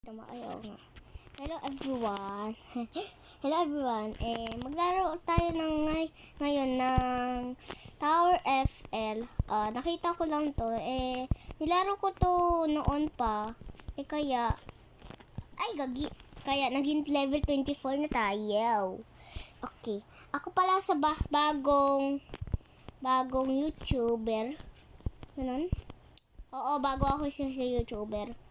Ayaw nga. Hello everyone. Hello everyone. Maglaro tayo ngayon ng Tower FL. Nakita ko lang to. Nilaro ko to noon pa. Kaya naging level 24 na tayo. Okay. Ako pala sa bagong YouTuber. Ganun? Oo, bago ako sa YouTuber.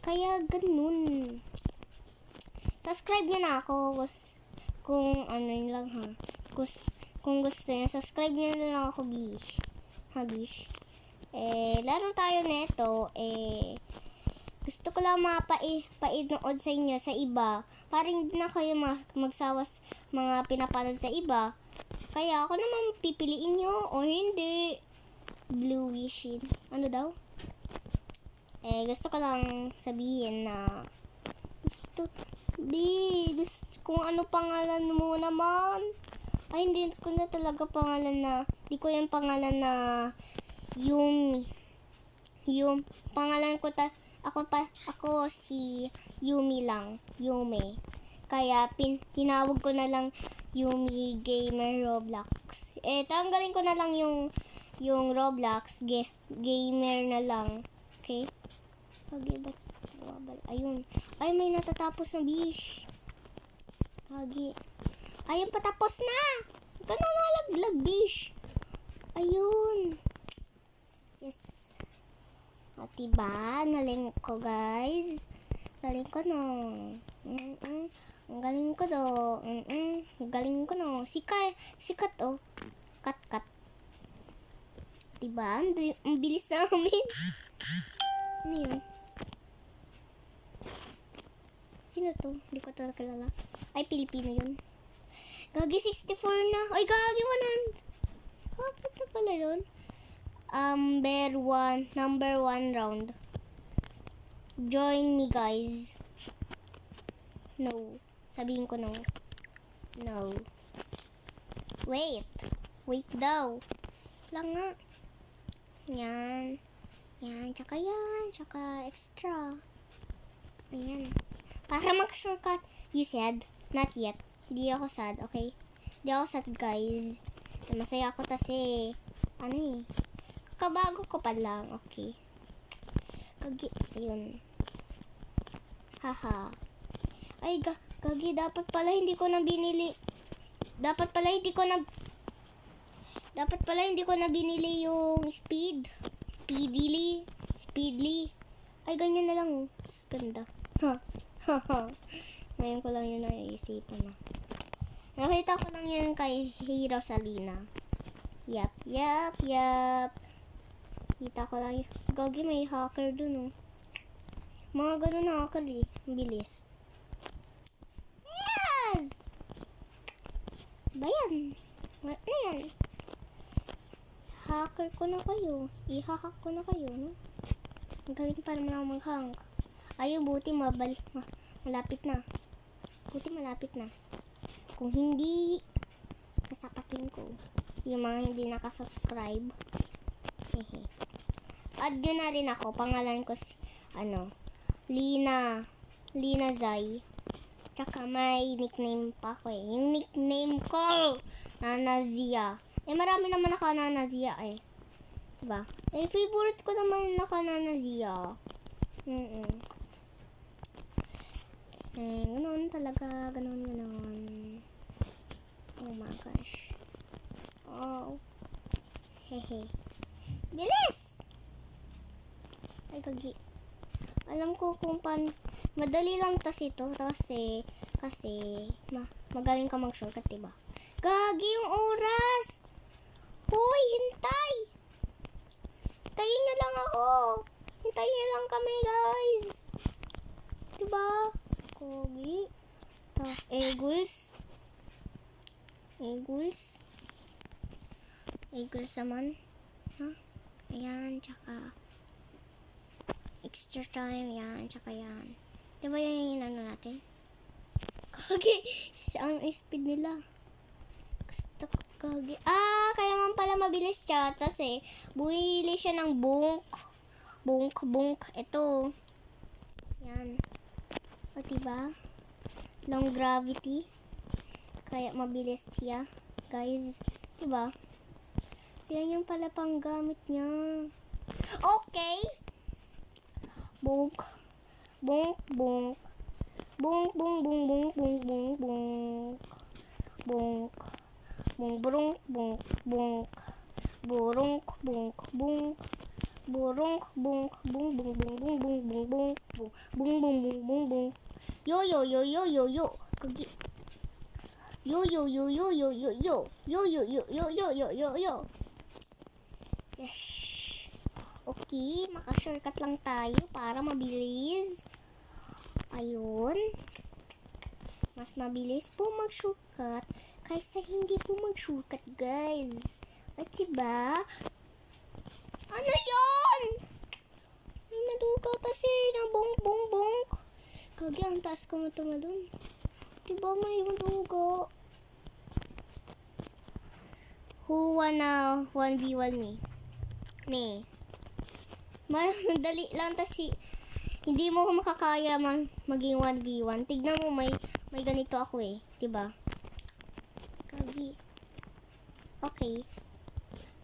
Kaya ganun. Subscribe nyo na ako kung ano yun lang ha. Kung gusto nyo, subscribe nyo na lang ako, bish. Bish. Laro tayo neto. Gusto ko lang painood sa inyo sa iba. Para hindi na kayo magsawas mga pinapanood sa iba. Kaya ako naman pipiliin nyo o hindi. Bluish. Ano daw? Gusto ko lang sabihin na gusto kung ano pangalan mo naman. Hindi ko na talaga pangalan na, di ko yung pangalan na Yumi. Yung pangalan ko ako si Yumi lang. Yumi. Kaya tinawag ko na lang Yumi Gamer Roblox. Tanggalin ko na lang yung Roblox gamer na lang. Okay? Ayun. Ay, may natatapos na, bish. Kagi. Ayun, patapos na. Huwag ka na nalaglag, bish. Ayun. Yes. Diba? Naling ko, guys. Galing ko, no. Ang galing ko, do. Ang galing ko, no. Sikat, oh. Kat. Diba? Ang bilis namin. Ano yun? Sino to? Hindi ko ito nakilala. Ay, Pilipino yun. Gagi 64 na. Ay, gagi 100. Kapag na pala yun. Number 1 round. Join me, guys. No. Sabihin ko no. No. Wait daw. Lang nga. Yan, tsaka extra. Ayan. Para mag-shortcut. You said, not yet. Hindi ako sad, okay? Hindi ako sad, guys. Masaya ako kasi, kabago ko pa lang, okay? Ayun. Haha. Ay, gagi, dapat pala hindi ko na binili. Dapat pala hindi ko na binili yung Speedly. Ay, ganyan na lang. Ganda. Ngayon ko lang yun naisipan na. Nakita ko lang yun kay Hero Salina. Yap. Kita ko lang yun. Gagi, may hacker dun, oh. Mga ganun na hacker, eh. Bilis. Yes! Bayan. What na yan? Hacker ko na kayo. Ihahack ko na kayo, no? Ang galing pa naman ako mag-hang. Ayun, buti malapit na. Kung hindi, sasapakin ko yung mga hindi nakasubscribe. Add nyo na rin ako. Pangalan ko Lina Zai. Tsaka may nickname pa ako eh. Yung nickname ko, Nanazia. Marami naman naka-Nanazia eh. Diba? Favorite ko naman yung naka-Nanazia. Ganun talaga. Ganun. Oh my gosh. Oh. Hehe. Bilis! Ay, gagi. Alam ko kung madali lang ito kasi magaling ka mag-shortcut, diba? Gagi yung oras! Hoy, hintay! Hintayin nyo lang ako! Hintayin nyo lang kami, guys! Diba? Kogi. Eagles naman. Ayan, tsaka extra time, yan, tsaka yan. Diba yung natin? Kogi! Ang speed nila. Gusto ko, kogi. Kaya man pala mabilis siya. Tapos bumili siya ng bunk. Bunk, bunk. Ito. Yan. O, diba? Long gravity. Kaya mabilis siya. Guys, diba? Yan yung pala pang gamit niya. Okay. Bunk. Bunk, bunk. Bunk, bunk, bunk, bunk, bunk, bunk, bunk. Bunk. Bunk, burung, bunk, bunk. Burung, bunk, bunk. Burung, bunk, bung, bung, bung, bung, bung, bung, bung, bung, bung, bung, bung, bung, bung. Yo, yo, yo, yo, yo, yo. Kagi. Yo, yo, yo, yo, yo, yo, yo. Yo, yo, yo, yo, yo, yo, yo, yo. Yes. Okay, maka-shortcut lang tayo para mabilis. Ayun. Mas mabilis po mag-shortcut kaysa hindi po mag-shortcut, guys. At diba? Ano yun? May maduga kasi na bong bong bong. Kagi, ang taas ko matumalun. Diba may maduga? Who wanna 1v1 me? Me. Madali lang kasi hindi mo makakaya maging 1v1. Tignan mo, may ganito ako eh. Diba? Kagi. Okay.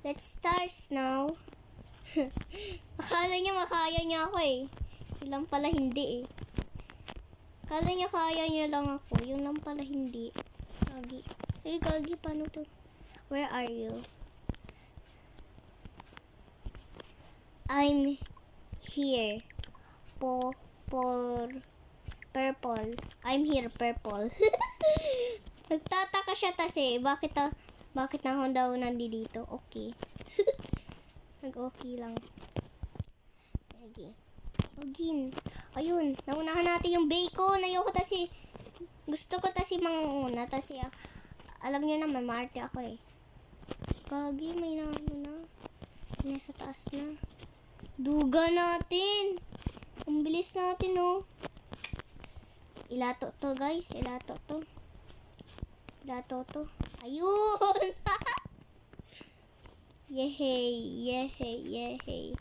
Let's start now. Akala niya makaya niya ako eh. Yun lang pala hindi eh. Akala niya kaya niya lang ako. Yun lang pala hindi. Kagi. Eh, Kagi, paano to? Where are you? I'm here. Purple. I'm here, purple. Nagtataka siya kasi. Bakit na ako daw nandito? Okay. Nag-okay lang. Okay. Ogin. Ayun. Naunahan natin yung bacon. Ayoko kasi. Gusto ko kasi manguna. Kasi alam niyo naman, maarte ako eh. Kagi, may na. Nasa taas na. Duga natin. Ang bilis natin, oh. Ilato to, guys. Ilato to. Ayun! Yehey, yehey, yehey.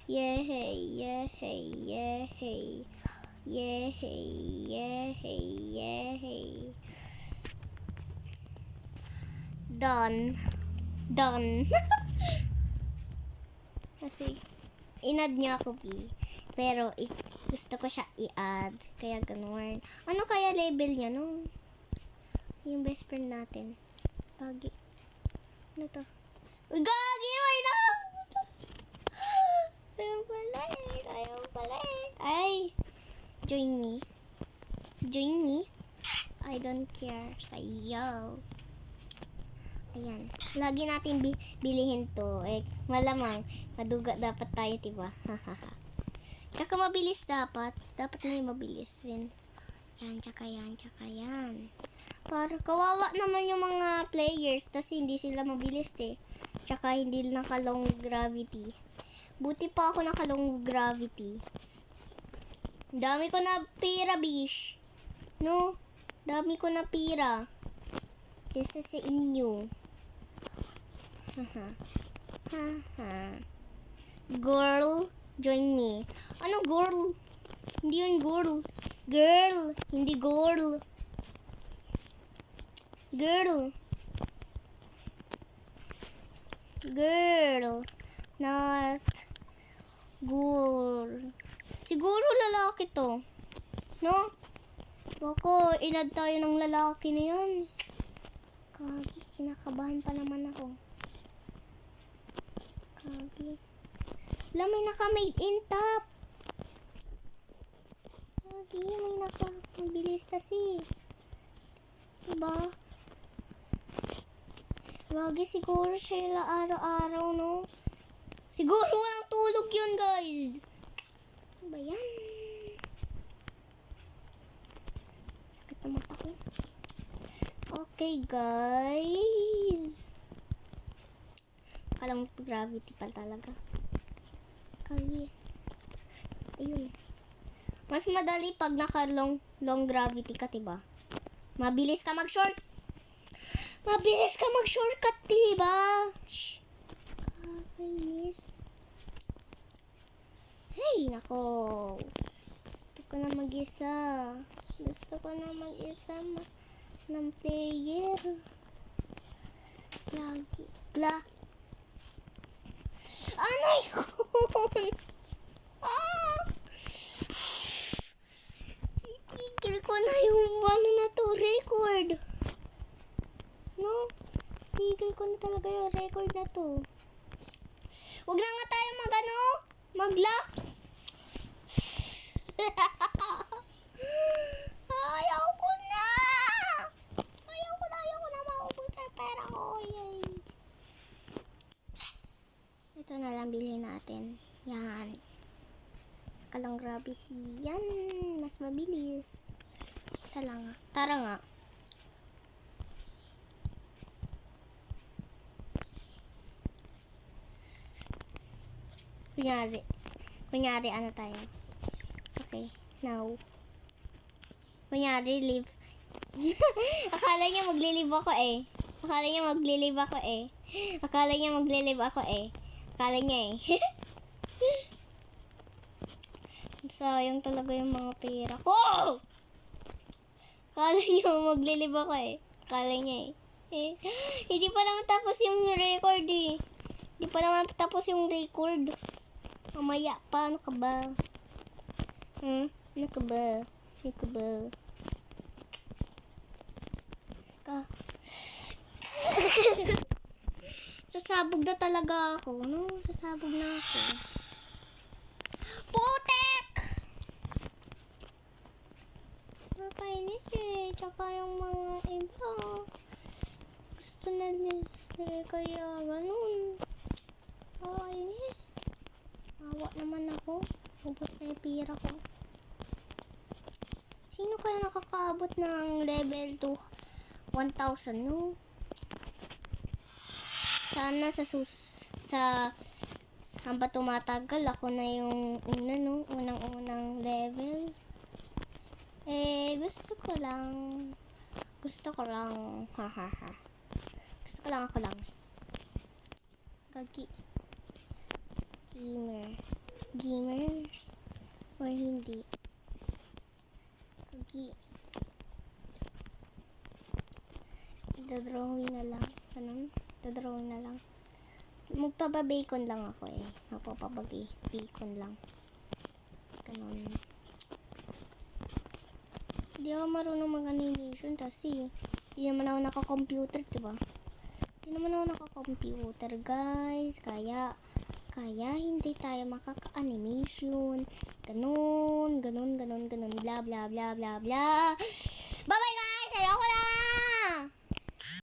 Yehey, yehey, yehey. Yehey, yehey, yehey. Done. Kasi, inad niya ako, B. Pero, gusto ko siya i-add. Kaya ganun. Ano kaya label niya, no? Yung best friend natin. Gagi. Ano to? Uy, Gagi! May nakapunta! Kaya pala eh. Ay! Join me. I don't care sa'yo. Ayan. Lagi natin bilihin to. Eh, malamang. Maduga dapat tayo, diba? Tsaka mabilis dapat. Dapat may mabilis rin. Yan, tsaka yan. Para kawawa naman yung mga players kasi hindi sila mabilis eh. Tsaka hindi naka-long gravity. Buti pa ako naka-long gravity. Dami ko na pira, bish. No? Dami ko na pira. Kesa sa inyo. Girl, join me. Ano girl? Hindi yun girl. Girl, hindi girl. Girl, not girl. Siguro lalaki to. No? Bako, inad tayo ng lalaki na yan. Kagi, kinakabahan pa naman ako. Kagi. Wala, may naka-made in top. Kagi, may naka-bilis kasi. Diba? Lagi siguro siya araw-araw, no? Siguro walang tulog yun, guys. Ano ba yan? Sakit na mata ko. Okay, guys. Kalang gravity pa talaga. Kali. Ayun. Mas madali pag naka-long gravity ka, diba? Mabilis ka mag-shortcut, diba? Kakainis. Nako. Gusto ko na mag-isa. Gusto ko na mag-isa ng player. Ano yun? Ah! Tigil ko na yung ano na to, record. No? Tigil ko na talaga yung record na to. Huwag na nga tayo mag-lock. Ayaw ko na maubos ang pera ko. Yay. Ito na lang bilhin natin. Yan. Kalang gravity. Yan. Mas mabilis. Tara nga. Kunyari ano tayo. Okay. Now. Kunyari, live. Akala niya maglilive ako eh. Akala niya eh. Sayang talaga yung mga pera ko. Akala niya maglilive ako eh. Akala niya eh. Hindi pa naman tapos yung record eh. Mamaya pa. Ano ka ba? Sasabog na talaga ako. No? Sasabog na ako. Putek! Nakainis eh. Tsaka yung mga iba. Gusto na nila kaya ganun. Nakainis. Awa naman ako. Ubus na yung pira ko. Sino kaya nakakaabot ng level 1,000, no? Sana hamba tumatagal ako na yung unang level. Gusto ko lang. Hahaha. Ako lang. Gagi. Gamers. Or hindi. Gagi. Dadrawing na lang. Ganun. Dadrawing na lang. Magpapabacon lang ako eh. Magpapabacon lang. Ganun. Hindi ako marunong mag-animation kasi hindi naman ako naka-computer, diba? Hindi naman ako naka-computer, guys. Kaya hindi tayo makaka-animation. Ganun. Bla bla bla bla bla. Bye bye,